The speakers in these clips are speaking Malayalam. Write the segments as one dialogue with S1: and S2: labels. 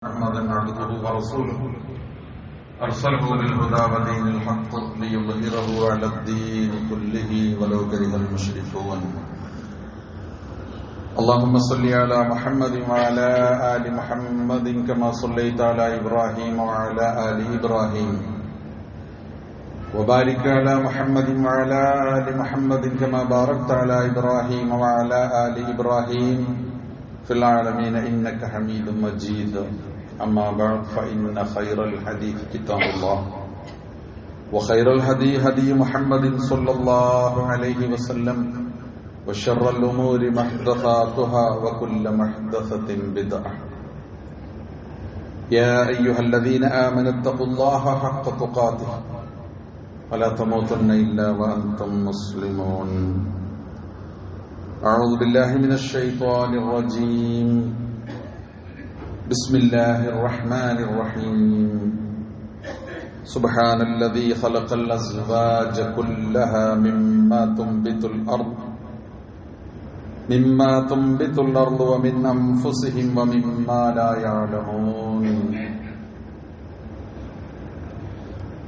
S1: محمدا عبده ورسوله أرسله بالهدى ودين الحق ليظهره على الدين كله ولو كره المشركون. اللهم صل على محمد وعلى آل محمد كما صليت على إبراهيم وعلى آل إبراهيم وبارك على محمد وعلى آل محمد كما باركت على إبراهيم وعلى آل إبراهيم في العالمين إنك حميد مجيد. أما بعد فإن خير الحديث كتاب الله وخير الهدي هدي محمد صلى الله عليه وسلم وشر الأمور محدثاتها وكل محدثة بدعة. يا أيها الذين آمنوا اتقوا الله حق تقاته ولا تموتن إلا وأنتم مسلمون. أعوذ بالله من الشيطان الرجيم. بسم الله الرحمن الرحيم. سبحان الذي خلق الأزواج كلها مما تنبت الأرض ومن أنفسهم ومما لا يعلمون.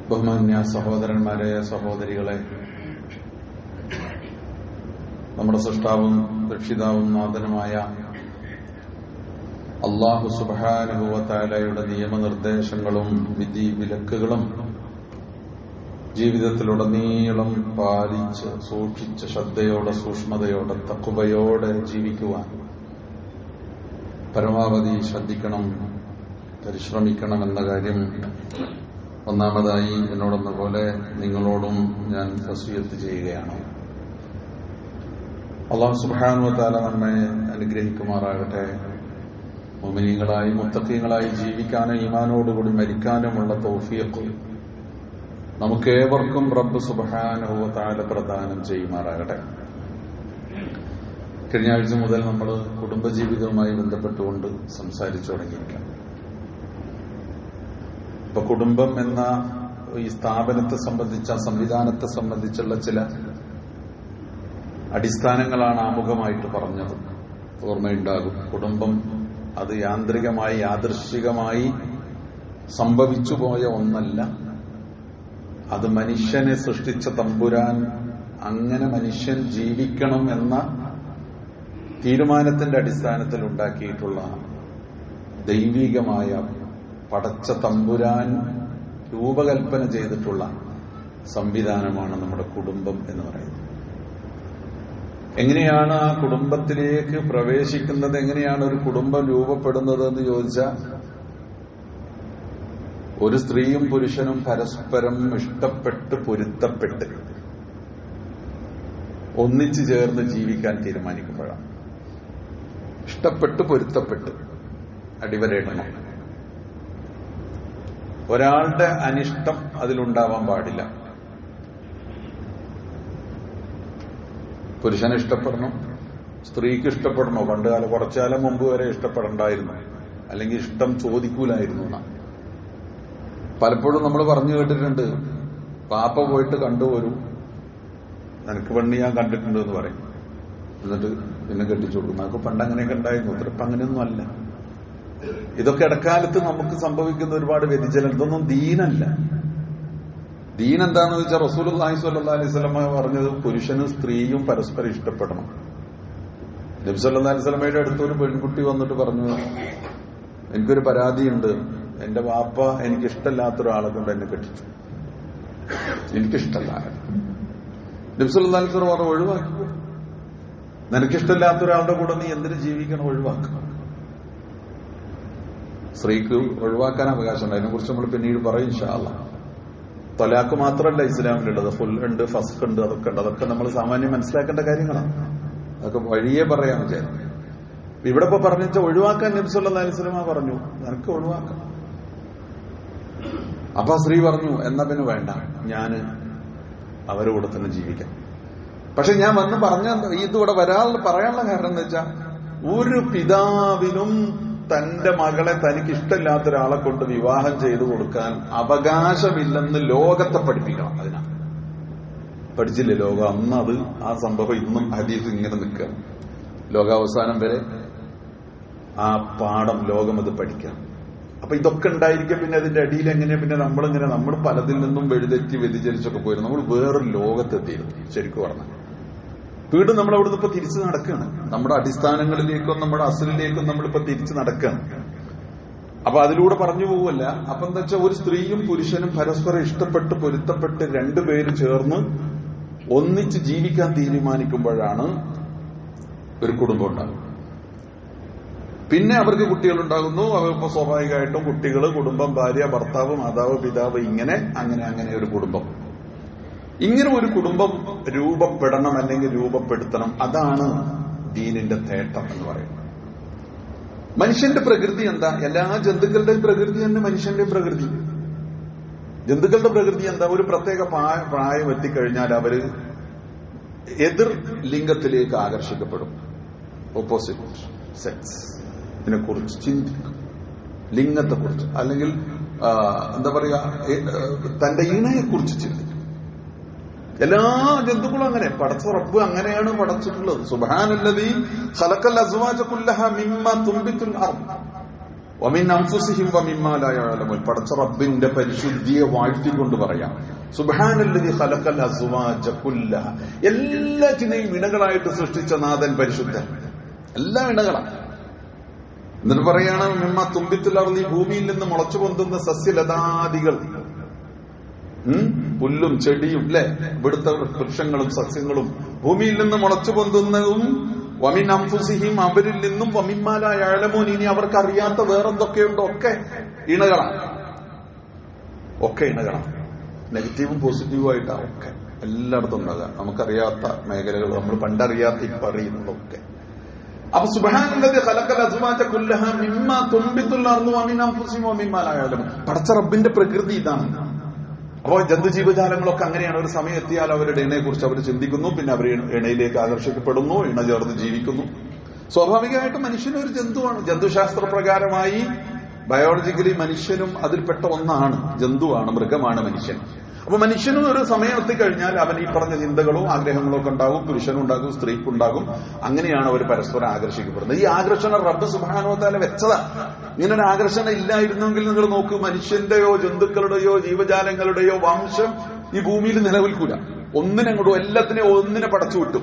S1: ബഹുമാന്യ സഹോദരന്മാരെ, സഹോദരികളെ, നമ്മുടെ സൃഷ്ടാവും രക്ഷിതാവും നാഥനുമായ അല്ലാഹു സുബ്ഹാനഹു വ തആലയുടെ നിയമനിർദ്ദേശങ്ങളും വിധി വിലക്കുകളും ജീവിതത്തിലുടനീളം പാലിച്ച് സൂക്ഷിച്ച് ശ്രദ്ധയോടെ സൂക്ഷ്മതയോടെ തഖ്വയോടെ ജീവിക്കുവാൻ പരമാവധി ശ്രദ്ധിക്കണം, പരിശ്രമിക്കണം എന്ന കാര്യം ഒന്നാമതായി എന്നോടെന്ന പോലെ നിങ്ങളോടും ഞാൻ വസിയത്ത് ചെയ്യുകയാണ്. അല്ലാഹു സുബ്ഹാനഹു വ തആല നമ്മെ അനുഗ്രഹിക്കുമാറാകട്ടെ. മുഅ്മിനീങ്ങളായി മുത്തഖീങ്ങളായി ജീവിക്കാനും ഈമാനോടുകൂടി മരിക്കാനുമുള്ള തൗഫീഖ് നമുക്കേവർക്കും റബ്ബ് സുബ്ഹാനഹു വ തആല പ്രദാനം ചെയ്യുമാറാകട്ടെ. കഴിഞ്ഞ ആഴ്ച മുതൽ നമ്മൾ കുടുംബജീവിതവുമായി ബന്ധപ്പെട്ടുകൊണ്ട് സംസാരിച്ചു തുടങ്ങിയിരിക്കാം. ഇപ്പൊ കുടുംബം എന്ന ഈ സ്ഥാപനത്തെ സംബന്ധിച്ച സംവിധാനത്തെ സംബന്ധിച്ചുള്ള ചില അടിസ്ഥാനങ്ങളാണ് ആമുഖമായിട്ട് പറഞ്ഞത്. ഓർമ്മയുണ്ടാകും, കുടുംബം അത് യാന്ത്രികമായി യാദൃശ്ചികമായി സംഭവിച്ചു പോയ ഒന്നല്ല. അത് മനുഷ്യനെ സൃഷ്ടിച്ച തമ്പുരാൻ അങ്ങനെ മനുഷ്യൻ ജീവിക്കണം എന്ന തീരുമാനത്തിന്റെ അടിസ്ഥാനത്തിൽ ഉണ്ടാക്കിയിട്ടുള്ള ദൈവികമായ പടച്ച തമ്പുരാൻ രൂപകൽപ്പന ചെയ്തിട്ടുള്ള സംവിധാനമാണ് നമ്മുടെ കുടുംബം എന്ന് പറയുന്നത്. എങ്ങനെയാണ് ആ കുടുംബത്തിലേക്ക് പ്രവേശിക്കുന്നത്, എങ്ങനെയാണ് ഒരു കുടുംബം രൂപപ്പെടുന്നത് എന്ന് ചോദിച്ചാൽ, ഒരു സ്ത്രീയും പുരുഷനും പരസ്പരം ഇഷ്ടപ്പെട്ട് പൊരുത്തപ്പെട്ട് ഒന്നിച്ചു ചേർന്ന് ജീവിക്കാൻ തീരുമാനിക്കുമ്പോഴാണ്. ഇഷ്ടപ്പെട്ട് പൊരുത്തപ്പെട്ട് അടിവരയിടണം. ഒരാളുടെ അനിഷ്ടം അതിലുണ്ടാവാൻ പാടില്ല. പുരുഷനെ ഇഷ്ടപ്പെടണം, സ്ത്രീക്ക് ഇഷ്ടപ്പെടണോ? പണ്ടുകാലം കുറച്ചുകാലം മുമ്പ് വരെ ഇഷ്ടപ്പെടണ്ടായിരുന്നു, അല്ലെങ്കിൽ ഇഷ്ടം ചോദിക്കൂലായിരുന്നു എന്നാണ്. പലപ്പോഴും നമ്മൾ പറഞ്ഞു കേട്ടിട്ടുണ്ട്, പാപ്പ പോയിട്ട് കണ്ടുപോരും, നിനക്ക് പെണ്ണ് ഞാൻ കണ്ടിട്ടുണ്ട് എന്ന് പറയും, എന്നിട്ട് പിന്നെ കെട്ടിച്ചു കൊടുക്കും. നമുക്ക് പണ്ട് അങ്ങനെയൊക്കെ ഉണ്ടായിരുന്നു. ഇപ്പം അങ്ങനെയൊന്നും അല്ല. ഇതൊക്കെ ഇടക്കാലത്ത് നമുക്ക് സംഭവിക്കുന്ന ഒരുപാട് വ്യതിചലനം. ഇതൊന്നും ദീനല്ല. ദീൻ എന്താണെന്ന് വെച്ചാൽ റസൂലുള്ളാഹി സ്വല്ലല്ലാഹി അലൈഹി വസല്ലം പറഞ്ഞത് പുരുഷനും സ്ത്രീയും പരസ്പരം ഇഷ്ടപ്പെടണം. നബി സല്ലല്ലാഹി അലൈഹി വസല്ലമയുടെ അടുത്തൊരു പെൺകുട്ടി വന്നിട്ട് പറഞ്ഞു, എനിക്കൊരു പരാതിയുണ്ട്, എന്റെ വാപ്പ എനിക്കിഷ്ടമില്ലാത്തൊരാളെ കൊണ്ട് എന്നെ കെട്ടിച്ചു, എനിക്കിഷ്ടമല്ല. നബി സല്ലല്ലാഹി അലൈഹി വസല്ലം പറഞ്ഞു, ഒഴിവാക്കി. നിനക്കിഷ്ടമില്ലാത്ത ഒരാളുടെ കൂടെ നീ എന്തിനു ജീവിക്കണം? ഒഴിവാക്കണം. സ്ത്രീക്ക് ഒഴിവാക്കാൻ അവകാശമുണ്ട്. അതിനെക്കുറിച്ച് നമ്മൾ പിന്നീട് പറയും ഇൻഷാ അല്ലാഹ്. തൊലാക്ക് മാത്രമല്ല ഇസ്ലാമിലുള്ളത്, ഫുല്ലുണ്ട്, ഫസ്ഖ് ഉണ്ട്, അതൊക്കെ ഉണ്ട്. അതൊക്കെ നമ്മൾ സാമാന്യം മനസ്സിലാക്കേണ്ട കാര്യങ്ങളാണ്. അതൊക്കെ വഴിയെ പറയാൻ വിചാരിക്കും. ഇവിടെ ഇപ്പൊ പറഞ്ഞു ഒഴിവാക്കാൻ നബി സല്ലല്ലാഹി അലൈഹി വസല്ലം പറഞ്ഞു, നിനക്ക് ഒഴിവാക്കാം. അപ്പൊ സ്ത്രീ പറഞ്ഞു, എന്നാ പിന്നെ വേണ്ട, ഞാന് അവരുടെ കൂടെ തന്നെ ജീവിക്കാം. പക്ഷെ ഞാൻ വന്ന് പറഞ്ഞ ഇതിവിടെ പറയാനുള്ള കാരണം എന്താ വെച്ചാൽ, ഒരു പിതാവിനും തന്റെ മകളെ തനിക്ക് ഇഷ്ടമില്ലാത്ത ഒരാളെ കൊണ്ട് വിവാഹം ചെയ്തു കൊടുക്കാൻ അവകാശമില്ലെന്ന് ലോകത്തെ പഠിപ്പിക്കണം. അതിനാണ് പഠിച്ചില്ലേ ലോകം അന്ന്. അത് ആ സംഭവം ഇന്നും ഹദീസ് ഇങ്ങനെ നിൽക്കുക. ലോകാവസാനം വരെ ആ പാഠം ലോകം അത് പഠിക്കാം. അപ്പൊ ഇതൊക്കെ ഉണ്ടായിരിക്കും. പിന്നെ അതിന്റെ അടിയിൽ എങ്ങനെയാ പിന്നെ നമ്മൾ പലതിൽ നിന്നും വെഴുതെറ്റി വ്യതിചലിച്ചൊക്കെ പോയിരുന്നു. നമ്മൾ വേറൊരു ലോകത്തെത്തിയിരുന്നു ശരിക്കും പറഞ്ഞാൽ. വീണ്ടും നമ്മൾ അവിടുന്ന് ഇപ്പൊ തിരിച്ചു നടക്കുകയാണ്. നമ്മുടെ അടിസ്ഥാനങ്ങളിലേക്കും നമ്മുടെ അസലിലേക്കും നമ്മളിപ്പോ തിരിച്ചു നടക്കുകയാണ്. അപ്പൊ അതിലൂടെ പറഞ്ഞു പോവല്ല. അപ്പൊ എന്താ വെച്ചാൽ ഒരു സ്ത്രീയും പുരുഷനും പരസ്പരം ഇഷ്ടപ്പെട്ട് പൊരുത്തപ്പെട്ട് രണ്ടുപേര് ചേർന്ന് ഒന്നിച്ച് ജീവിക്കാൻ തീരുമാനിക്കുമ്പോഴാണ് ഒരു കുടുംബം ഉണ്ടാകുന്നത്. പിന്നെ അവർക്ക് കുട്ടികളുണ്ടാകുന്നു. അവർക്ക് സ്വാഭാവികമായിട്ടും കുട്ടികൾ, കുടുംബം, ഭാര്യ, ഭർത്താവ്, മാതാവ്, പിതാവ്, അങ്ങനെ ഒരു കുടുംബം. ഇങ്ങനെ ഒരു കുടുംബം രൂപപ്പെടണം അല്ലെങ്കിൽ രൂപപ്പെടുത്തണം. അതാണ് ദീനിന്റെ തേട്ടം എന്ന് പറയുന്നത്. മനുഷ്യന്റെ പ്രകൃതി എന്താ? എല്ലാ ജന്തുക്കളുടെയും പ്രകൃതി തന്നെ മനുഷ്യന്റെയും പ്രകൃതി. ജന്തുക്കളുടെ പ്രകൃതി എന്താ? ഒരു പ്രത്യേക പ്രായം എത്തിക്കഴിഞ്ഞാൽ അവര് എതിർ ലിംഗത്തിലേക്ക് ആകർഷിക്കപ്പെടും. ഓപ്പോസിറ്റ് സെക്സ് ഇതിനെക്കുറിച്ച് ചിന്തിക്കും, ലിംഗത്തെക്കുറിച്ച്, അല്ലെങ്കിൽ എന്താ പറയുക, തന്റെ ഇണയെക്കുറിച്ച് ചിന്തിക്കും. എല്ലാ ജന്തുക്കളും അങ്ങനെ. പടച്ച റബ്ബ് അങ്ങനെയാണ് പടച്ചിട്ടുള്ളത്. സുബ്ഹാനല്ലദീ ഖലഖൽ അസ്വാജ കുല്ലഹ മിമ്മാ തുംബിതുൽ അർദ് വമിൻ അൻഫുസിഹിം വമിമ്മാ ലാ യഅലമൂൻ. പടച്ച റബ്ബിന്റെ പരിശുദ്ധിയെ വാഴ്ത്തിക്കൊണ്ട് പറയാം, സുബ്ഹാനല്ലദീ ഖലഖൽ അസ്വാജ കുല്ലഹ. എല്ലാറ്റിനെയും ഇണകളായിട്ട് സൃഷ്ടിച്ച നാഥൻ പരിശുദ്ധൻ. എല്ലാം ഇണകളാണ്. എന്നിട്ട് പറയാണ് മിമ്മാ തുംബിതുൽ അർദ്, ഭൂമിയിൽ നിന്ന് മുളച്ചു പൊന്തുന്ന സസ്യലതാദികൾ, പുല്ലും ചെടിയും, അല്ലെ, ഇവിടുത്തെ വൃക്ഷങ്ങളും സസ്യങ്ങളും ഭൂമിയിൽ നിന്ന് മുളച്ചു പൊന്തുന്നതും, വമിൻ അൻഫുസിഹിം അവരിൽ നിന്നും, വമിമ്മാ ലാ യഅലമൂൻ ഇനി അവർക്ക് അറിയാത്ത വേറെന്തൊക്കെയുണ്ടോ ഒക്കെ ഇണകളാണ്. നെഗറ്റീവും പോസിറ്റീവും ആയിട്ടാണ് ഒക്കെ എല്ലായിടത്തും ഉണ്ടാകുക. നമുക്കറിയാത്ത മേഖലകൾ, നമ്മൾ പണ്ടറിയാത്ത ഇപ്പൊ അറിയുന്നതൊക്കെ. അപ്പൊ സുബ്ഹാനല്ലദീ ഖലഖൽ അസ്വാജ കുല്ലഹ മിമ്മാ തുംബിതുൽ അർദ് വമിൻ അൻഫുസിഹിം വമിമ്മാ ലാ യഅലമൂൻ. പടച്ച റബ്ബിന്റെ പ്രകൃതി ഇതാണ്. അപ്പോൾ ജന്തുജീവജാലങ്ങളൊക്കെ അങ്ങനെയാണ്. ഒരു സമയം എത്തിയാൽ അവരുടെ ഇണയെ കുറിച്ച് അവർ ചിന്തിക്കുന്നു, പിന്നെ അവർ ഇണയിലേക്ക് ആകർഷിക്കപ്പെടുന്നു, ഇണ ചേർന്ന് ജീവിക്കുന്നു. സ്വാഭാവികമായിട്ടും മനുഷ്യനും ഒരു ജന്തുവാണ്. ജന്തുശാസ്ത്ര പ്രകാരമായി ബയോളജിക്കലി മനുഷ്യനും അതിൽപ്പെട്ട ഒന്നാണ്. ജന്തുവാണ്, മൃഗമാണ് മനുഷ്യൻ. അപ്പൊ മനുഷ്യനും ഒരു സമയം എത്തിക്കഴിഞ്ഞാൽ അവൻ ഈ പറഞ്ഞ ചിന്തകളോ ആഗ്രഹങ്ങളോ ഒക്കെ ഉണ്ടാകും. പുരുഷനുണ്ടാകും, സ്ത്രീക്കുണ്ടാകും. അങ്ങനെയാണ് അവർ പരസ്പരം ആകർഷിക്കപ്പെടുന്നത്. ഈ ആകർഷണം റബ്ബ് സുബ്ഹാനഹു വ തആല വെച്ചതാ. ഇങ്ങനെ ഒരു ആകർഷണം ഇല്ലായിരുന്നെങ്കിൽ നിങ്ങൾ നോക്കൂ, മനുഷ്യന്റെയോ ജന്തുക്കളുടെയോ ജീവജാലങ്ങളുടെയോ വംശം ഈ ഭൂമിയിൽ നിലനിൽക്കൂല. ഒന്നിനെങ്ങോട്ടും എല്ലാത്തിനെയും ഒന്നിനെ പടച്ചു വിട്ടു.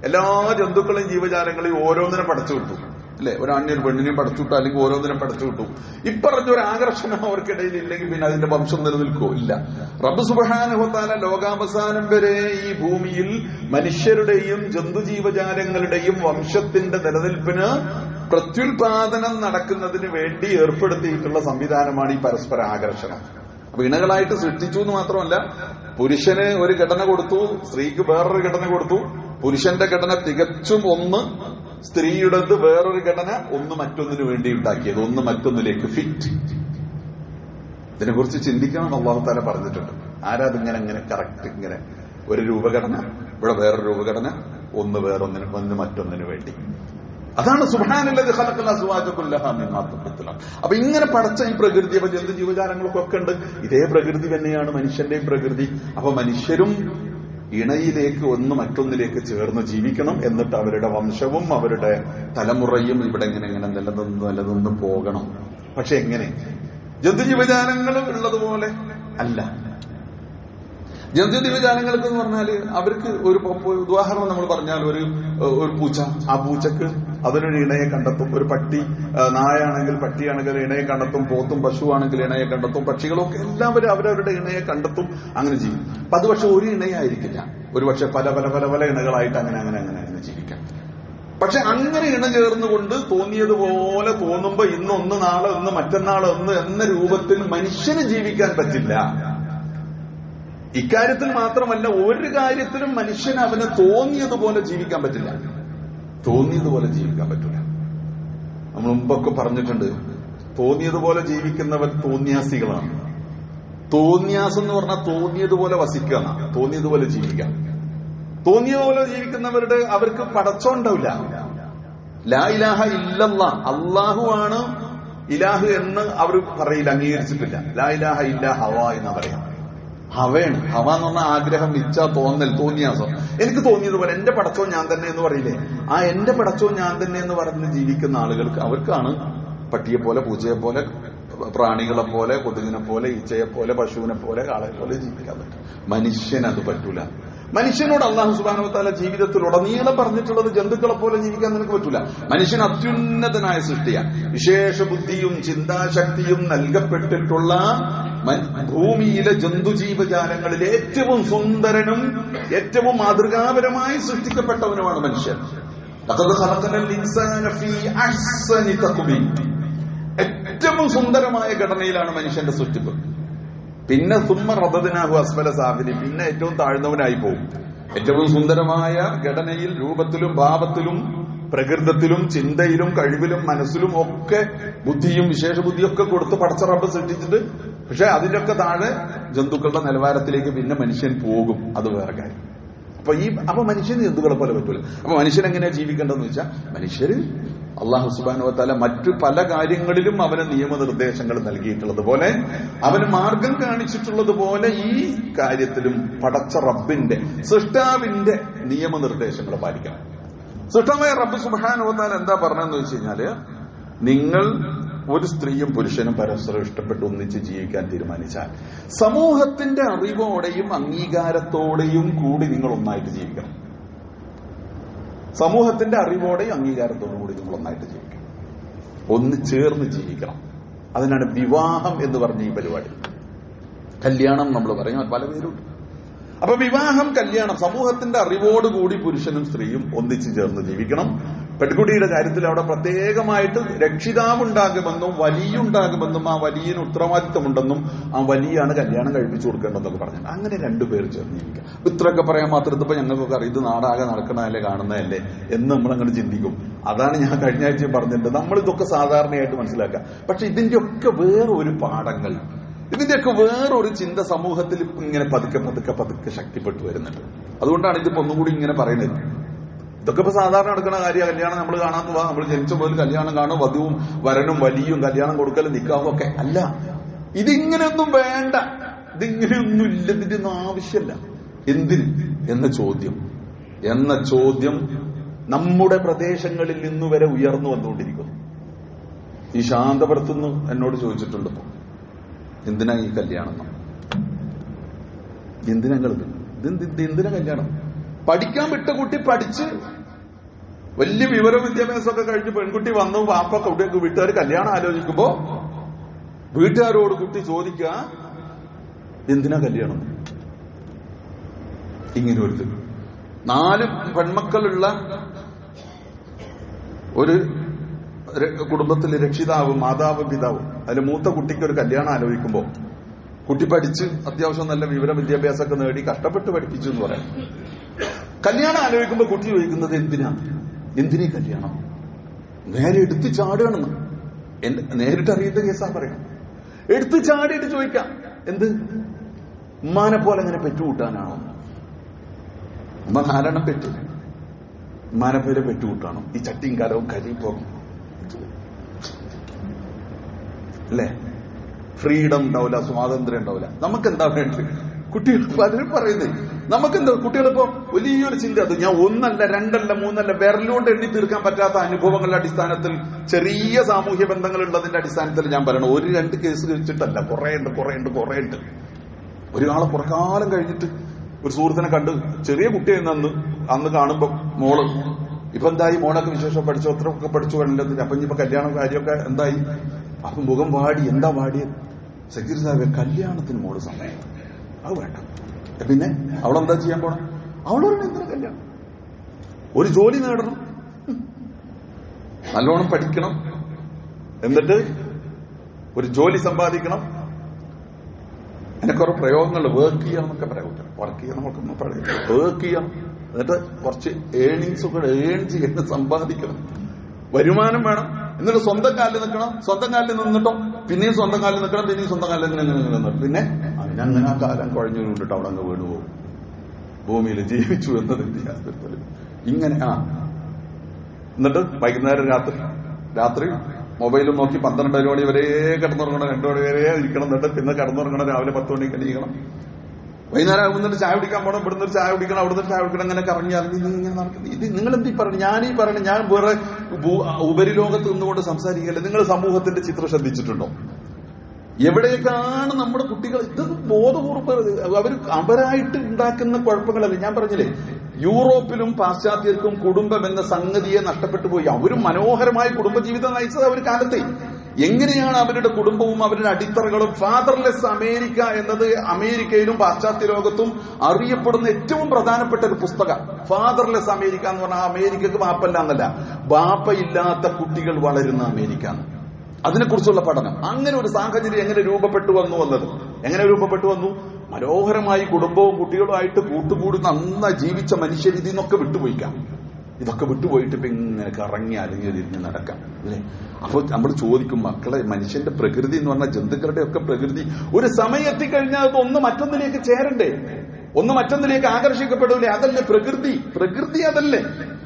S1: എല്ലാ ജന്തുക്കളെയും ജീവജാലങ്ങളെയും ഓരോന്നിനെ പടച്ചു വിട്ടു, അല്ലെ? ഒരു ആണിനെ ഒരു പെണ്ണിനെയും പടച്ചു വിട്ടു, അല്ലെങ്കിൽ ഓരോന്നിനെ പടച്ചു വിട്ടു. ഇപ്പറഞ്ഞൊരു ആകർഷണം അവർക്കിടയിൽ ഇല്ലെങ്കിൽ പിന്നെ അതിന്റെ വംശം നിലനിൽക്കോ? ഇല്ല. റബ്ബ് സുബ്ഹാനഹു വ തആല ലോകാവസാനം വരെ ഈ ഭൂമിയിൽ മനുഷ്യരുടെയും ജന്തുജീവജാലങ്ങളുടെയും വംശത്തിന്റെ നിലനിൽപ്പിന് പ്രത്യുൽപാദനം നടക്കുന്നതിന് വേണ്ടി ഏർപ്പെടുത്തിയിട്ടുള്ള സംവിധാനമാണ് ഈ പരസ്പര ആകർഷണം. അപ്പൊ ഇണകളായിട്ട് സൃഷ്ടിച്ചു എന്ന് മാത്രമല്ല, പുരുഷന് ഒരു ഘടന കൊടുത്തു, സ്ത്രീക്ക് വേറൊരു ഘടന കൊടുത്തു. പുരുഷന്റെ ഘടന തികച്ചും ഒന്ന്, സ്ത്രീയുടേത് വേറൊരു ഘടന, ഒന്ന് മറ്റൊന്നിനു വേണ്ടി ഉണ്ടാക്കിയത്, ഒന്ന് മറ്റൊന്നിലേക്ക് ഫിറ്റ്. ഇതിനെക്കുറിച്ച് ചിന്തിക്കണം. അല്ലാഹു തആല പറഞ്ഞിട്ടുണ്ട്. ആരാതിങ്ങനെ കറക്റ്റ് ഇങ്ങനെ ഒരു രൂപഘടന, ഇവിടെ വേറൊരു രൂപഘടന, ഒന്ന് വേറൊന്നിന്, ഒന്ന് മറ്റൊന്നിനു വേണ്ടി. അതാണ് സുബ്ഹാനല്ലദീ ഖലഖൽ അസ്വാജ കുല്ലഹ മിമ്മാ തുംബിതുൽ അർദ്. അപ്പൊ ഇങ്ങനെ പടച്ച ഈ പ്രകൃതി, അപ്പൊ ജന്തു ജീവജാലങ്ങൾക്കൊക്കെ ഉണ്ട്. ഇതേ പ്രകൃതി തന്നെയാണ് മനുഷ്യന്റെയും പ്രകൃതി. അപ്പൊ മനുഷ്യരും ഇണയിലേക്ക് ഒന്ന് മറ്റൊന്നിലേക്ക് ചേർന്ന് ജീവിക്കണം. എന്നിട്ട് അവരുടെ വംശവും അവരുടെ തലമുറയും ഇവിടെ ഇങ്ങനെ നിലനിന്ന് പോകണം. പക്ഷെ എങ്ങനെ? ജന്തുജീവജാലങ്ങൾ ഉള്ളതുപോലെ അല്ല. ജന്തുജീവജാലങ്ങൾക്ക് എന്ന് പറഞ്ഞാല് അവർക്ക് ഒരു ഉദാഹരണം നമ്മൾ പറഞ്ഞാൽ, ഒരു പൂച്ച, ആ പൂച്ചക്ക് അതിനൊരു ഇണയെ കണ്ടെത്തും. ഒരു പട്ടി, നായാണെങ്കിൽ പട്ടിയാണെങ്കിൽ ഇണയെ കണ്ടെത്തും. പോത്തും പശുവാണെങ്കിൽ ഇണയെ കണ്ടെത്തും. പക്ഷികളൊക്കെ എല്ലാവരും അവരവരുടെ ഇണയെ കണ്ടെത്തും. അങ്ങനെ ചെയ്യും. അപ്പൊ അത് പക്ഷെ ഒരു ഇണയായിരിക്കില്ല, ഒരു പക്ഷെ പല പല പല പല ഇണകളായിട്ട് അങ്ങനെ ജീവിക്കാം. പക്ഷെ അങ്ങനെ ഇണ ചേർന്നുകൊണ്ട് തോന്നിയതുപോലെ തോന്നുമ്പോ ഇന്നൊന്ന്, നാളെ ഒന്ന്, മറ്റന്നാൾ ഒന്ന് എന്ന രൂപത്തിൽ മനുഷ്യന് ജീവിക്കാൻ പറ്റില്ല. ഇക്കാര്യത്തിൽ മാത്രമല്ല, ഒരു കാര്യത്തിലും മനുഷ്യന് അവന് തോന്നിയതുപോലെ ജീവിക്കാൻ പറ്റില്ല. തോന്നിയതുപോലെ ജീവിക്കാൻ പറ്റില്ല. നമ്മൾ മുമ്പൊക്കെ പറഞ്ഞിട്ടുണ്ട്, തോന്നിയതുപോലെ ജീവിക്കുന്നവർ തോന്നിയാസികളാണ്. തോന്നിയാസം എന്ന് പറഞ്ഞാൽ തോന്നിയതുപോലെ വസിക്കുക, തോന്നിയതുപോലെ ജീവിക്കാം. തോന്നിയതുപോലെ ജീവിക്കുന്നവരുടെ അവർക്ക് പടച്ചോണ്ടാവില്ല. ലാ ഇലാഹ ഇല്ലല്ലാഹ്, അല്ലാഹു ആണ് ഇലാഹ് എന്ന് അവർ പറയില്ല, അംഗീകരിച്ചിട്ടില്ല. ലാ ഇലാഹ ഇല്ല ഹവ എന്ന് പറയാം. ഹവയാണ്. ഹവ എന്ന് പറഞ്ഞാൽ ആഗ്രഹം, ഇച്ഛ, തോന്നൽ, തോന്നിയാസം. എനിക്ക് തോന്നിയതുപോലെ എന്റെ പടച്ചോ ഞാൻ തന്നെ എന്ന് പറയില്ലേ, ആ എന്റെ പടച്ചോ ഞാൻ തന്നെ എന്ന് പറഞ്ഞ് ജീവിക്കുന്ന ആളുകൾക്ക്, അവർക്കാണ് പട്ടിയെ പോലെ, പൂച്ചയെ പോലെ, പ്രാണികളെ പോലെ, കൊതുകിനെ പോലെ, ഈച്ചയെ പോലെ, പശുവിനെ പോലെ, ആളെ പോലെ ജീവിക്കാൻ പറ്റും. മനുഷ്യനത് പറ്റൂല. മനുഷ്യനോട് അല്ലാഹു സുബ്ഹാനഹു വ തആല ജീവിതത്തിൽ ഉടനീളം പറഞ്ഞിട്ടുള്ളത് ജന്തുക്കളെ പോലെ ജീവിക്കാൻ നിനക്ക് പറ്റൂല. മനുഷ്യൻ അത്യുന്നതനായ സൃഷ്ടിയാണ്. വിശേഷ ബുദ്ധിയും ചിന്താശക്തിയും നൽകപ്പെട്ടിട്ടുള്ള ഭൂമിയിലെ ജന്തുജീവജാലങ്ങളിൽ ഏറ്റവും സുന്ദരനും ഏറ്റവും മാതൃകാപരമായി സൃഷ്ടിക്കപ്പെട്ടവനുമാണ് മനുഷ്യൻ. ഏറ്റവും സുന്ദരമായ ഘടനയിലാണ് മനുഷ്യന്റെ സൃഷ്ടിപ്പ്. പിന്നെ സുമ്മ റദദ്നാഹു അസ്ഫല സാഫിലിൻ, പിന്നെ ഏറ്റവും താഴ്ന്നവനായി പോകും. ഏറ്റവും സുന്ദരമായ ഘടനയിൽ, രൂപത്തിലും ഭാവത്തിലും പ്രകൃതത്തിലും ചിന്തയിലും കഴിവിലും മനസ്സിലും ഒക്കെ ബുദ്ധിയും വിശേഷ ബുദ്ധിയൊക്കെ കൊടുത്ത് പടച്ച റബ്ബ് സൃഷ്ടിച്ചിട്ട്, പക്ഷെ അതിലൊക്കെ താഴെ ജന്തുക്കളുടെ നിലവാരത്തിലേക്ക് പിന്നെ മനുഷ്യൻ പോകും. അത് വേറെ കാര്യം. അപ്പൊ മനുഷ്യന് ജന്തുക്കളെ പോലെ പറ്റൂല. അപ്പൊ മനുഷ്യൻ എങ്ങനെയാ ജീവിക്കേണ്ടതെന്ന് വെച്ചാൽ, മനുഷ്യര് അല്ലാഹു സുബ്ഹാനഹു വ തആല മറ്റു പല കാര്യങ്ങളിലും അവന് നിയമനിർദ്ദേശങ്ങൾ നൽകിയിട്ടുള്ളതുപോലെ, അവന് മാർഗം കാണിച്ചിട്ടുള്ളതുപോലെ ഈ കാര്യത്തിലും പടച്ച റബ്ബിന്റെ, സൃഷ്ടാവിന്റെ നിയമനിർദ്ദേശങ്ങൾ പാലിക്കണം. സൃഷ്ടാവായ റബ്ബ് സുബ്ഹാനഹു വ തആല എന്താ പറഞ്ഞതെന്ന് വെച്ച് കഴിഞ്ഞാല്, നിങ്ങൾ ഒരു സ്ത്രീയും പുരുഷനും പരസ്പരം ഇഷ്ടപ്പെട്ട് ഒന്നിച്ച് ജീവിക്കാൻ തീരുമാനിച്ചാൽ സമൂഹത്തിന്റെ അറിവോടെയും അംഗീകാരത്തോടെയും കൂടി നിങ്ങൾ ഒന്നായിട്ട് ജീവിക്കണം. സമൂഹത്തിന്റെ അറിവോടെയും അംഗീകാരത്തോടും കൂടി നിങ്ങൾ ഒന്നായിട്ട് ജീവിക്കണം, ഒന്ന് ചേർന്ന് ജീവിക്കണം. അതിനാണ് വിവാഹം എന്ന് പറഞ്ഞ ഈ പരിപാടി. കല്യാണം നമ്മൾ പറയും, പല പേരുണ്ട്. അപ്പൊ വിവാഹം, കല്യാണം, സമൂഹത്തിന്റെ അറിവോടുകൂടി പുരുഷനും സ്ത്രീയും ഒന്നിച്ചു ചേർന്ന് ജീവിക്കണം. പെൺകുട്ടിയുടെ കാര്യത്തിൽ അവിടെ പ്രത്യേകമായിട്ട് രക്ഷിതാവുണ്ടാകുമെന്നും വലിയുണ്ടാകുമെന്നും ആ വലിയന് ഉത്തരവാദിത്വമുണ്ടെന്നും ആ വലിയാണ് കല്യാണം കഴിപ്പിച്ചു കൊടുക്കേണ്ടെന്നൊക്കെ പറഞ്ഞു. അങ്ങനെ രണ്ടുപേർ ചേർന്ന് ജീവിക്കാം. ഇത്രയൊക്കെ പറയാൻ മാത്രം ഇപ്പൊ ഞങ്ങൾക്കൊക്കെ അറിയാം, ഇത് നാടാകെ നടക്കണതല്ലേ, കാണുന്നതല്ലേ എന്ന് നമ്മൾ അങ്ങനെ ചിന്തിക്കും. അതാണ് ഞാൻ കഴിഞ്ഞ ആഴ്ച പറഞ്ഞിട്ടുണ്ട്, നമ്മൾ ഇതൊക്കെ സാധാരണയായിട്ട് മനസ്സിലാക്കാം. പക്ഷെ ഇതിന്റെയൊക്കെ വേറെ ഒരു പാഠങ്ങൾ, ഇതിന്റെയൊക്കെ വേറൊരു ചിന്ത സമൂഹത്തിൽ ഇങ്ങനെ പതുക്കെ പതുക്കെ പതുക്കെ ശക്തിപ്പെട്ടു വരുന്നുണ്ട്. അതുകൊണ്ടാണ് ഇതിപ്പോ ഒന്നും കൂടി ഇങ്ങനെ പറയുന്നത്. ഇതൊക്കെ ഇപ്പൊ സാധാരണ നടക്കുന്ന കാര്യം. കല്യാണം നമ്മൾ കാണാൻ പോവാ, നമ്മൾ ജനിച്ച പോലും കല്യാണം കാണും, വധുവും വരനും വലിയും കല്യാണം കൊടുക്കലും നിക്കാവും ഒക്കെ. അല്ല, ഇതിങ്ങനെയൊന്നും വേണ്ട, ഇതിങ്ങനെയൊന്നും ഇല്ല, ഇതിന്റെ ഒന്നും ആവശ്യമല്ല. എന്തിന് എന്ന ചോദ്യം നമ്മുടെ പ്രദേശങ്ങളിൽ നിന്ന് വരെ ഉയർന്നു വന്നുകൊണ്ടിരിക്കുന്നു. ഈ ശാന്തപുരത്തുനിന്ന് എന്നോട് ചോദിച്ചിട്ടുണ്ട്, ഇപ്പൊ എന്തിനാ ഈ കല്യാണം, എന്തിനാ കല്യാണം? പഠിക്കാൻ വിട്ട കുട്ടി പഠിച്ച് വലിയ വിവര വിദ്യാഭ്യാസമൊക്കെ കഴിഞ്ഞ് പെൺകുട്ടി വന്നു, വാപ്പൊക്കെ കുട്ടിയൊക്കെ വീട്ടുകാർ കല്യാണം ആലോചിക്കുമ്പോ വീട്ടുകാരോട് കുട്ടി ചോദിക്കുക, എന്തിനാ കല്യാണം? ഇങ്ങനെ ഒരു 4 പെൺമക്കളുള്ള ഒരു കുടുംബത്തിലെ രക്ഷിതാവും മാതാവും പിതാവും, അതിൽ മൂത്ത കുട്ടിക്ക് ഒരു കല്യാണം ആലോചിക്കുമ്പോ, കുട്ടി പഠിച്ച് അത്യാവശ്യം നല്ല വിവര വിദ്യാഭ്യാസമൊക്കെ നേടി കഷ്ടപ്പെട്ട് പഠിപ്പിച്ചു എന്ന് പറയാം. കല്യാണം ആലോചിക്കുമ്പോ കുട്ടി ചോദിക്കുന്നത് എന്തിനീ കല്യാണം? നേരെ എടുത്ത് ചാടുകയാണെന്ന്. നേരിട്ട് അറിയുന്ന കേസാ പറയാം. എടുത്ത് ചാടിയിട്ട് ചോദിക്കാം, എന്ത് ഉമ്മാനെ പോലെ അങ്ങനെ പെറ്റുകൂട്ടാനാണോ? ഉമ്മ ധാരാളം പെറ്റു, ഉമ്മാനെ പോലെ പെറ്റുകൂട്ടാണോ? ഈ ചട്ടിയും കലവും കരിയും പോകും അല്ലേ? ഫ്രീഡം ഉണ്ടാവില്ല, സ്വാതന്ത്ര്യം ഉണ്ടാവില്ല. നമുക്കെന്താ വേണ്ടത്? കുട്ടികൾ പലരും പറയുന്നത് നമുക്കെന്താ, കുട്ടികളിപ്പോ വലിയൊരു ചിന്ത, അത് ഞാൻ 1 അല്ല 2 അല്ല 3 അല്ല വിരലുകൊണ്ട് എണ്ണി തീർക്കാൻ പറ്റാത്ത അനുഭവങ്ങളുടെ അടിസ്ഥാനത്തിൽ, ചെറിയ സാമൂഹ്യ ബന്ധങ്ങൾ ഉള്ളതിന്റെ അടിസ്ഥാനത്തിൽ ഞാൻ പറയണം. 1-2 കേസ് വെച്ചിട്ടല്ല, കുറേ ഉണ്ട്. ഒരാളെ കുറെ കാലം കഴിഞ്ഞിട്ട് ഒരു സുഹൃത്തിനെ കണ്ട്, ചെറിയ കുട്ടിയായിരുന്നു അന്ന് കാണുമ്പോ, മോള് ഇപ്പൊ എന്തായി, മോളൊക്കെ വിശേഷം പഠിച്ചു, അത്രയൊക്കെ പഠിച്ചു വേണ്ടതിന്, അപ്പൊ ഇനിയിപ്പോ കല്യാണം കാര്യമൊക്കെ എന്തായി? അപ്പൊ മുഖം വാടി. എന്താ വാടിയത്? സെക്യൂരിറ്റി സാഹിബ്, കല്യാണത്തിന് മോള് സമയം, അത് വേണ്ട. പിന്നെ അവളെന്താ ചെയ്യാൻ പോണം? അവളൊരു എന്തിനാ കല്യാണം? ഒരു ജോലി നേടണം, നല്ലോണം പഠിക്കണം, എന്നിട്ട് ഒരു ജോലി സമ്പാദിക്കണം. അതിനെ കുറെ പ്രയോഗങ്ങൾ, വർക്ക് ചെയ്യണം എന്നൊക്കെ പറയാം. വർക്ക് ചെയ്യണം എന്നൊക്കെ പറയും, വർക്ക് ചെയ്യണം, എന്നിട്ട് കുറച്ച് ഏണിങ്സ് ഒക്കെ ഏൺ ചെയ്യണം, സമ്പാദിക്കണം, വരുമാനം വേണം, എന്നിട്ട് സ്വന്തം കാലിൽ നിൽക്കണം. സ്വന്തം കാലിൽ നിന്നിട്ടോ പിന്നെയും സ്വന്തം കാലിൽ നിൽക്കണം, പിന്നെയും സ്വന്തം കാലിൽ നിന്നിട്ട് പിന്നെ അങ്ങനെ ആ കാലം കുഴഞ്ഞു കൊണ്ടിട്ട് അവിടെ അങ്ങ് വീണുപോകും. ഭൂമിയിൽ ജീവിച്ചു എന്നതിന്റെ യാതൊരു ഇങ്ങനെ. എന്നിട്ട് വൈകുന്നേരം രാത്രി മൊബൈലും നോക്കി 12 മണി വരെ കിടന്നുറങ്ങണം, 2 മണി വരെ ഇരിക്കണം, എന്നിട്ട് പിന്നെ കിടന്നുറങ്ങണം, രാവിലെ 10 മണിക്ക് എണീക്കണം, വൈകുന്നേരം ആകുന്നിട്ട് ചായ കുടിക്കാൻ പോകണം, ഇവിടുന്ന് ചായ കുടിക്കണം, അവിടുന്ന് ചായ കുടിക്കണം, അങ്ങനെ കറങ്ങി ഇങ്ങനെ നടക്കുന്നത്. ഇത് നിങ്ങൾ എന്ത് പറയണം? ഞാൻ വേറെ ഉപരിലോകത്ത് നിന്നുകൊണ്ട് സംസാരിക്കല്ലേ. നിങ്ങൾ സമൂഹത്തിന്റെ ചിത്രം ശ്രദ്ധിച്ചിട്ടുണ്ടോ? എവിടേക്കാണ് നമ്മുടെ കുട്ടികൾ? ഇത് ബോധപൂർവ്വം അവരായിട്ട് ഉണ്ടാക്കുന്ന കുഴപ്പങ്ങളല്ല. ഞാൻ പറഞ്ഞില്ലേ, യൂറോപ്പിലും പാശ്ചാത്യർക്കും കുടുംബം എന്ന സംഗതിയെ നഷ്ടപ്പെട്ടു പോയി. അവരും മനോഹരമായ കുടുംബജീവിതം നയിച്ചത് അവർ കാലത്തെ. എങ്ങനെയാണ് അവരുടെ കുടുംബവും അവരുടെ അടിത്തറകളും? ഫാദർലെസ് അമേരിക്ക എന്നത് അമേരിക്കയിലും പാശ്ചാത്യ ലോകത്തും അറിയപ്പെടുന്ന ഏറ്റവും പ്രധാനപ്പെട്ട ഒരു പുസ്തകം. ഫാദർലെസ് അമേരിക്ക എന്ന് പറഞ്ഞാൽ അമേരിക്കക്ക് ബാപ്പല്ല എന്നല്ല, ബാപ്പയില്ലാത്ത കുട്ടികൾ വളരുന്ന അമേരിക്ക, അതിനെക്കുറിച്ചുള്ള പഠനം. അങ്ങനെ ഒരു സാഹചര്യം എങ്ങനെ രൂപപ്പെട്ടു വന്നു എന്നത്, എങ്ങനെ രൂപപ്പെട്ടു വന്നു? മനോഹരമായി കുടുംബവും കുട്ടികളുമായിട്ട് കൂട്ടുകൂടി നന്നായി ജീവിച്ച മനുഷ്യർ ഇതിൽ നിന്നൊക്കെ വിട്ടുപോയിക്കാം. ഇതൊക്കെ വിട്ടുപോയിട്ട് ഇപ്പൊ ഇങ്ങനെ കറങ്ങി അലഞ്ഞു തിരിഞ്ഞ് നടക്കാം, അല്ലേ? അപ്പോൾ നമ്മൾ ചോദിക്കും, മക്കളെ, മനുഷ്യന്റെ പ്രകൃതി എന്ന് പറഞ്ഞാൽ ജന്തുക്കളുടെ ഒക്കെ പ്രകൃതി ഒരു സമയം എത്തിക്കഴിഞ്ഞാൽ അത് ഒന്ന് മറ്റൊന്നിലേക്ക് ചേരണ്ടേ, ഒന്ന് മറ്റൊന്നിലേക്ക് ആകർഷിക്കപ്പെടൂലേ? അതല്ലേ പ്രകൃതി? പ്രകൃതി അതല്ലേ?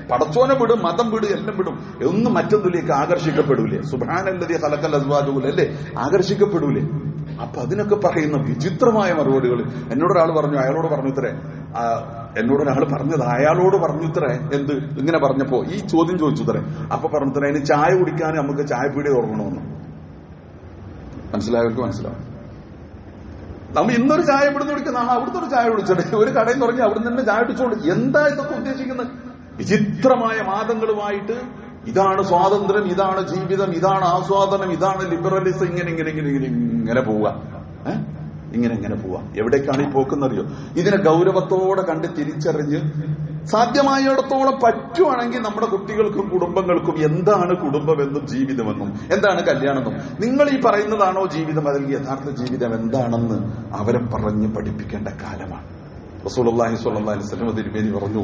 S1: പടച്ചോനെ വിടും, മതം വിടും, എല്ലാം വിടും, ഒന്ന് മറ്റൊന്നിലേക്ക് ആകർഷിക്കപ്പെടൂലേ? സുബ്ഹാനല്ലദീ ഖലഖൽ അസ്വാജ അല്ലേ? ആകർഷിക്കപ്പെടൂലേ? അപ്പൊ അതിനൊക്കെ പറയുന്ന വിചിത്രമായ മറുപടികൾ. എന്നോടൊരാൾ പറഞ്ഞു, അയാളോട് പറഞ്ഞു ഇത്രേ, എന്നോടൊരാൾ പറഞ്ഞത് അയാളോട് പറഞ്ഞു ഇത്രേ, എന്ത് ഇങ്ങനെ പറഞ്ഞപ്പോ ഈ ചോദ്യം ചോദിച്ചു ഇത്രേ. അപ്പൊ പറഞ്ഞു ഇത്രേ, അതിന് ചായ കുടിക്കാൻ നമുക്ക് ചായപ്പീടി തുറങ്ങണമെന്ന്. മനസ്സിലായവർക്ക് മനസ്സിലാവും. നമ്മൾ ഇന്നൊരു ചായ ഇവിടുന്ന് കുടിക്കുന്ന അവിടുത്തെ ഒരു ചായ കുടിച്ചോട്ടെ, ഒരു കടയിൽ തുടങ്ങി അവിടുന്ന് തന്നെ ചായ കുടിച്ചോളൂ. എന്താ ഇതൊക്കെ ഉദ്ദേശിക്കുന്നത്? വിചിത്രമായ വാദങ്ങളുമായിട്ട് ഇതാണ് സ്വാതന്ത്ര്യം, ഇതാണ് ജീവിതം, ഇതാണ് ആസ്വാദനം, ഇതാണ് ലിബറലിസം, ഇങ്ങനെ പോവുക, ഇങ്ങനെ പോവാ. എവിടേക്കാണ് ഈ പോക്കുന്നറിയോ? ഇതിനെ ഗൗരവത്തോടെ കണ്ട് തിരിച്ചറിഞ്ഞ് സാധ്യമായിടത്തോളം പറ്റുവാണെങ്കിൽ നമ്മുടെ കുട്ടികൾക്കും കുടുംബങ്ങൾക്കും എന്താണ് കുടുംബമെന്നും ജീവിതമെന്നും എന്താണ് കല്യാണമെന്നും, നിങ്ങൾ ഈ പറയുന്നതാണോ ജീവിതം, അല്ലെങ്കിൽ യഥാർത്ഥ ജീവിതം എന്താണെന്ന് അവരെ പറഞ്ഞ് പഠിപ്പിക്കേണ്ട കാലമാണ്. റസൂലുള്ളാഹി സ്വല്ലല്ലാഹി അലൈഹി വസല്ലം തിരുമേനി പറഞ്ഞു,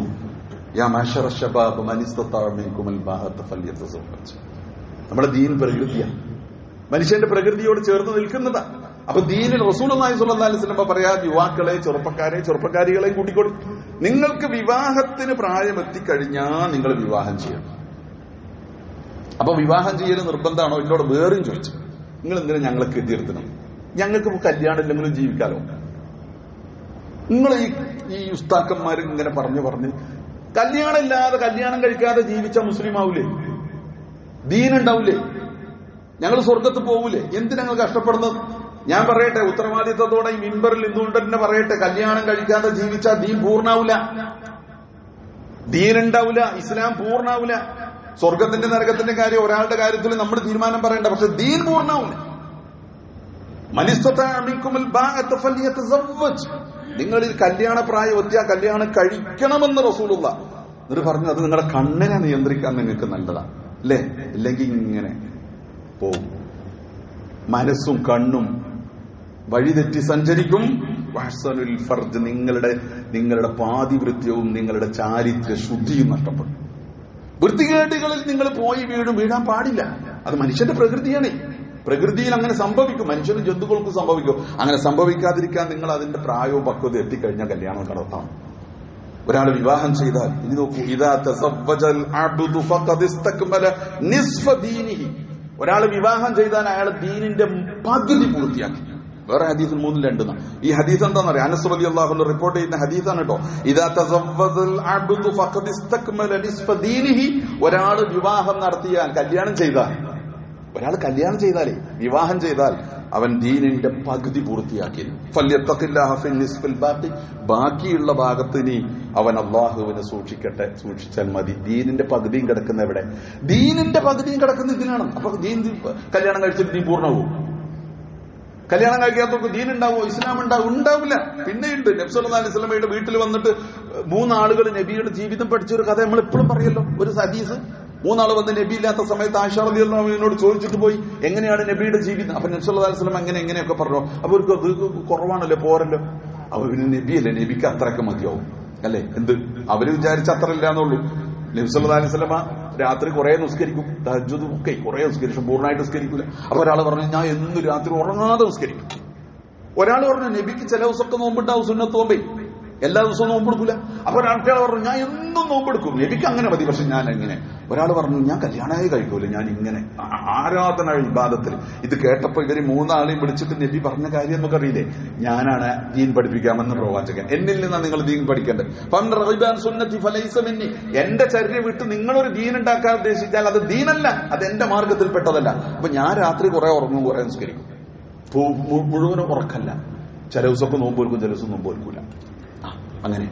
S1: യാ മാശറ ശബാബ് മൻ ഇസ്തതാഅ മിൻകുമുൽ ബാഅത ഫല്യതസവ്വജ്. നമ്മുടെ ദീൻ പ്രകൃതിയാണ്, മനുഷ്യന്റെ പ്രകൃതിയോട് ചേർന്ന് നിൽക്കുന്നതാ. അപ്പൊ ദീനിൽ റസൂലുള്ളാഹി സ്വല്ലല്ലാഹി അലൈഹി വസല്ലം പറയാ, യുവാക്കളെ, ചെറുപ്പക്കാരെയും കൂട്ടിക്കൊടു. നിങ്ങൾക്ക് വിവാഹത്തിന് പ്രായമെത്തിക്കഴിഞ്ഞാൽ നിങ്ങൾ വിവാഹം ചെയ്യണം. അപ്പൊ വിവാഹം ചെയ്യൽ നിർബന്ധമാണോ? എന്നോട് വേറെയും ചോദിച്ചു, നിങ്ങൾ എന്തിനാ ഞങ്ങളെ കെട്ടിയെടുത്തണം? ഞങ്ങൾക്ക് കല്യാണം ഇല്ലെങ്കിലും ജീവിക്കാലോ. നിങ്ങൾ ഈ ഉസ്താക്കന്മാർ ഇങ്ങനെ പറഞ്ഞ് കല്യാണം ഇല്ലാതെ, കല്യാണം കഴിക്കാതെ ജീവിച്ച മുസ്ലിം ആവൂലേ? ദീനുണ്ടാവൂലേ? ഞങ്ങൾ സ്വർഗത്ത് പോവൂലേ? എന്തിനാ ഞങ്ങൾ കഷ്ടപ്പെടുന്നത്? ഞാൻ പറയട്ടെ, ഉത്തരവാദിത്തത്തോടെ ഈ മിമ്പറിൽ നിന്നുകൊണ്ട് തന്നെ പറയട്ടെ, കല്യാണം കഴിക്കാതെ ജീവിച്ചാൽ ദീൻ പൂർണ്ണാവൂല, ദീനുണ്ടാവൂല, ഇസ്ലാം പൂർണ്ണാവൂല. സ്വർഗത്തിന്റെ നരകത്തിന്റെ കാര്യം ഒരാളുടെ കാര്യത്തിൽ നമ്മൾ തീരുമാനം പറയണ്ട, പക്ഷെ ദീൻ പൂർണ്ണാവൂല. നിങ്ങളിൽ കല്യാണ പ്രായം എത്തിയാൽ കല്യാണം കഴിക്കണമെന്ന് റസൂലുള്ളാഹി എന്നിട്ട് പറഞ്ഞു, അത് നിങ്ങളുടെ കണ്ണിനെ നിയന്ത്രിക്കാൻ നിങ്ങൾക്ക് നല്ലതാണ്, അല്ലേ? ഇല്ലെങ്കിൽ ഇങ്ങനെ പോവും, മനസ്സും കണ്ണും വഴിതെറ്റി സഞ്ചരിക്കും. വഹ്സനുൽ ഫർജ്, നിങ്ങളുടെ പാതിവൃത്യവും നിങ്ങളുടെ ചാരിത്ര ശുദ്ധിയും നഷ്ടപ്പെടും. വൃത്തികേടുകളിൽ നിങ്ങൾ പോയി വീഴാൻ പാടില്ല. അത് മനുഷ്യന്റെ പ്രകൃതിയാണ്. പ്രകൃതിയിൽ അങ്ങനെ സംഭവിക്കും, മനുഷ്യനും ജന്തുക്കൾക്കും സംഭവിക്കും. അങ്ങനെ സംഭവിക്കാതിരിക്കാൻ നിങ്ങൾ അതിന്റെ പ്രായവും പക്വത എത്തിക്കഴിഞ്ഞാൽ കല്യാണം നടത്താം. ഒരാൾ വിവാഹം ചെയ്താൽ, ഇനി നോക്കൂ, ഇദാ തസവ്വജൽ അബ്ദു ഫഖദ് ഇസ്തക്മല നിസ്ഫ ദീനിഹി. ഒരാൾ വിവാഹം ചെയ്താൽ അയാൾ ദീനിന്റെ പകുതി പൂർത്തിയാക്കി. വേറെ ഹദീസിൽ 3:2. ഈ ഹദീസ് എന്താണെന്നറിയാം? അനസ് റളിയല്ലാഹു അൻഹു റിപ്പോർട്ട് ചെയ്യുന്ന ഹദീസാണ് കേട്ടോ. ഇദാ തസവ്വജൽ അബ്ദു ഫഖദ് ഇസ്തക്മല നിസ്ഫ ദീനിഹി. ഒരാൾ വിവാഹം നടത്തിയാൽ, കല്യാണം ചെയ്താൽ, ഒരാൾ കല്യാണം ചെയ്താലേ, വിവാഹം ചെയ്താൽ അവൻ ദീനിന്റെ പകുതി പൂർത്തിയാക്കി. ഫല്യത്തഖില്ലാഹ ഫിൽ നിസ്ഫിൽ ബാഖി. ബാക്കിയുള്ള ഭാഗത്തിന് അവൻ അല്ലാഹുവിനെ സൂക്ഷിച്ചാൽ മതി. ദീനിന്റെ പകുതിയും കിടക്കുന്ന എവിടെ? ദീനിന്റെ പകുതിയും കിടക്കുന്ന ഇതിനാണ്. അപ്പൊ ദീൻ, കല്യാണം കഴിച്ചിട്ട് ദീൻ പൂർണ്ണമാവും? കല്യാണം കഴിക്കാത്തവർക്ക് ദീൻ ഉണ്ടാവോ? ഇസ്ലാം ഉണ്ടാവില്ല. പിന്നെയുണ്ട്, നബി സല്ലല്ലാഹു അലൈഹി വസല്ലമയുടെ വീട്ടിൽ വന്നിട്ട് 3 ആളുകൾ നബിയുടെ ജീവിതം പഠിച്ചൊരു കഥ നമ്മൾ എപ്പോഴും പറയല്ലോ. ഒരു ഹദീസ്, 3 ആൾ വന്ന് നബി ഇല്ലാത്ത സമയത്ത് ആയിഷ റളിയല്ലാഹു അൻഹയോട് ചോദിച്ചിട്ട് പോയി, എങ്ങനെയാണ് നബിയുടെ ജീവിതം? അപ്പൊ നബി സല്ലല്ലാഹു അലൈഹി വസല്ലം എങ്ങനെയൊക്കെ പറഞ്ഞു. അപ്പൊ അവർക്ക് അത് കുറവാണല്ലോ, പോരല്ലോ. അപ്പൊ പിന്നെ നബിയല്ലേ, നബിക്ക് അത്രയൊക്കെ മതിയാവും, അല്ലെ? എന്ത് അവര് വിചാരിച്ച അത്ര ഇല്ലാന്നുള്ളൂ. നബി സല്ലല്ലാഹു അലൈഹി വസല്ലം രാത്രി കുറെ നിസ്കരിക്കും, തഹജ്ജുദും ഒക്കെ കുറെ നിസ്കരിക്കും, പൂർണ്ണമായിട്ട് നിസ്കരിക്കൂല. അപ്പൊ ഒരാൾ പറഞ്ഞു, ഞാൻ എന്നും രാത്രി ഉറങ്ങാതെ നിസ്കരിക്കും. ഒരാൾ പറഞ്ഞു, നബിക്ക് ചില ദിവസമൊക്കെ നോമ്പുണ്ടാവും, സുന്നത്ത് നോമ്പേ, എല്ലാ ദിവസവും നോമ്പെടുക്കൂല. അപ്പൊ ഒരാൾക്കാൾ പറഞ്ഞു, ഞാൻ എന്നും നോമ്പെടുക്കും, നബിക്ക് അങ്ങനെ മതി, പക്ഷെ ഞാൻ എങ്ങനെ? ഒരാൾ പറഞ്ഞു, ഞാൻ കല്യാണമായി കഴിക്കൂല, ഞാൻ ഇങ്ങനെ ആരാധന ഇബാദത്തിൽ. ഇത് കേട്ടപ്പോ ഇവര് 3 ആളെയും വിളിച്ചിട്ട് നബി പറഞ്ഞ കാര്യം നമുക്കറിയില്ലേ? ഞാനാണ് ദീൻ പഠിപ്പിക്കാമെന്ന് പ്രവാചകൻ, എന്നിൽ നിന്നാണ് നിങ്ങൾ ദീൻ പഠിക്കേണ്ടത്. എന്റെ ചര്യ വിട്ട് നിങ്ങളൊരു ദീൻ ഉണ്ടാക്കാൻ ഉദ്ദേശിച്ചാൽ അത് ദീനല്ല, അത് എന്റെ മാർഗത്തിൽപ്പെട്ടതല്ല. അപ്പൊ ഞാൻ രാത്രി കുറെ ഉറങ്ങും, കുറെ നിസ്കരിക്കും. മുഴുവനും ഉറക്കല്ല. ചില ദിവസമൊക്കെ നോമ്പ് വെൽക്കും, ചില ദിവസം നോമ്പ് വെൽക്കൂല. അങ്ങനെ.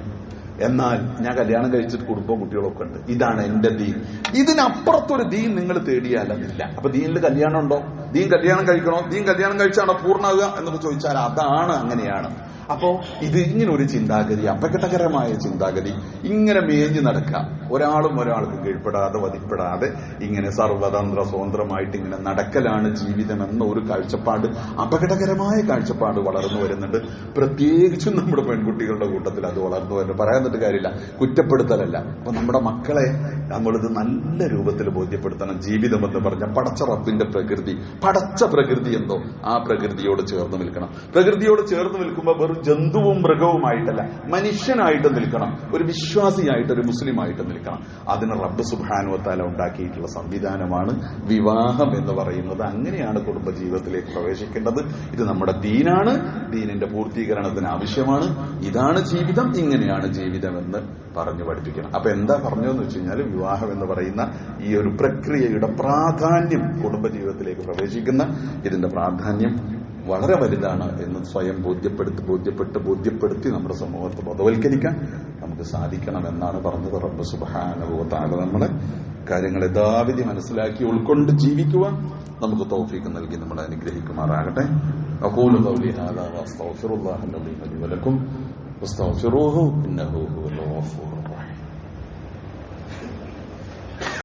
S1: എന്നാൽ ഞാൻ കല്യാണം കഴിച്ചിട്ട് കുടുംബവും കുട്ടികളൊക്കെ ഉണ്ട്. ഇതാണ് എന്റെ ദീൻ. ഇതിനപ്പുറത്തൊരു ദീൻ നിങ്ങൾ തേടിയാലെന്നില്ല. അപ്പൊ ദീനിൽ കല്യാണം ഉണ്ടോ? ദീൻ കല്യാണം കഴിക്കണോ? ദീൻ കല്യാണം കഴിച്ചാണോ പൂർണ്ണമാകുക എന്നൊക്കെ ചോദിച്ചാൽ അതാണ്, അങ്ങനെയാണ്. അപ്പോ ഇത് ഇങ്ങനെ ഒരു ചിന്താഗതി, അപകടകരമായ ചിന്താഗതി, ഇങ്ങനെ മേഞ്ഞു നടക്കാം. ഒരാളും ഒരാൾക്കും കീഴ്പ്പെടാതെ വധിപ്പെടാതെ ഇങ്ങനെ സർവതന്ത്ര സ്വതന്ത്രമായിട്ട് ഇങ്ങനെ നടക്കലാണ് ജീവിതം എന്ന ഒരു കാഴ്ചപ്പാട്, അപകടകരമായ കാഴ്ചപ്പാട് വളർന്നു വരുന്നുണ്ട്. പ്രത്യേകിച്ചും നമ്മുടെ പെൺകുട്ടികളുടെ കൂട്ടത്തിൽ അത് വളർന്നു വരുന്നുണ്ട്. പറയാൻ പറ്റിയ കാര്യമില്ല, കുറ്റപ്പെടുത്തലല്ല. അപ്പൊ നമ്മുടെ മക്കളെ നമ്മളിത് നല്ല രൂപത്തിൽ ബോധ്യപ്പെടുത്തണം. ജീവിതം എന്ന് പറഞ്ഞ പടച്ച റബ്ബിന്റെ പ്രകൃതി, പടച്ച പ്രകൃതി എന്തോ ആ പ്രകൃതിയോട് ചേർന്ന് നിൽക്കണം. പ്രകൃതിയോട് ചേർന്ന് നിൽക്കുമ്പോൾ വെറും ജന്തുവും മൃഗവുമായിട്ടല്ല, മനുഷ്യനായിട്ട് നിൽക്കണം. ഒരു വിശ്വാസിയായിട്ട്, ഒരു മുസ്ലിമായിട്ട് നിൽക്കണം. അതിന് റബ്ബ് സുബ്ഹാനഹു വ തആല ഉണ്ടാക്കിയിട്ടുള്ള സംവിധാനമാണ് വിവാഹം എന്ന് പറയുന്നത്. അങ്ങനെയാണ് കുടുംബജീവിതത്തിലേക്ക് പ്രവേശിക്കേണ്ടത്. ഇത് നമ്മുടെ ദീനാണ്, ദീനിന്റെ പൂർത്തീകരണത്തിന് ആവശ്യമാണ്. ഇതാണ് ജീവിതം, ഇങ്ങനെയാണ് ജീവിതം എന്ന് പറഞ്ഞു പഠിപ്പിക്കണം. അപ്പൊ എന്താ പറഞ്ഞതെന്ന് വെച്ച് കഴിഞ്ഞാൽ, വിവാഹം എന്ന് പറയുന്ന ഈ ഒരു പ്രക്രിയയുടെ പ്രാധാന്യം, കുടുംബജീവിതത്തിലേക്ക് പ്രവേശിക്കുന്ന ഇതിന്റെ പ്രാധാന്യം വളരെ വലുതാണ് എന്ന് സ്വയം ബോധ്യപ്പെടുത്തി നമ്മുടെ സമൂഹത്തെ ബോധവൽക്കരിക്കാൻ നമുക്ക് സാധിക്കണമെന്നാണ് പറഞ്ഞത്. റബ്ബ് സുബ്ഹാനഹു വ തആല നമ്മളെ കാര്യങ്ങൾ യഥാവിധി മനസ്സിലാക്കി ഉൾക്കൊണ്ട് ജീവിക്കുവാൻ നമുക്ക് തൗഫീഖ് നൽകി നമ്മളെ അനുഗ്രഹിക്കുമാറാകട്ടെ. അഖൂലു ഖൗലി ഹാദാ വഅസ്തഗ്ഫിറുല്ലാഹ ലി വലക്കും വസ്തഗ്ഫിറൂഹു ഇന്നഹു ഹുവൽ ഗഫൂർ.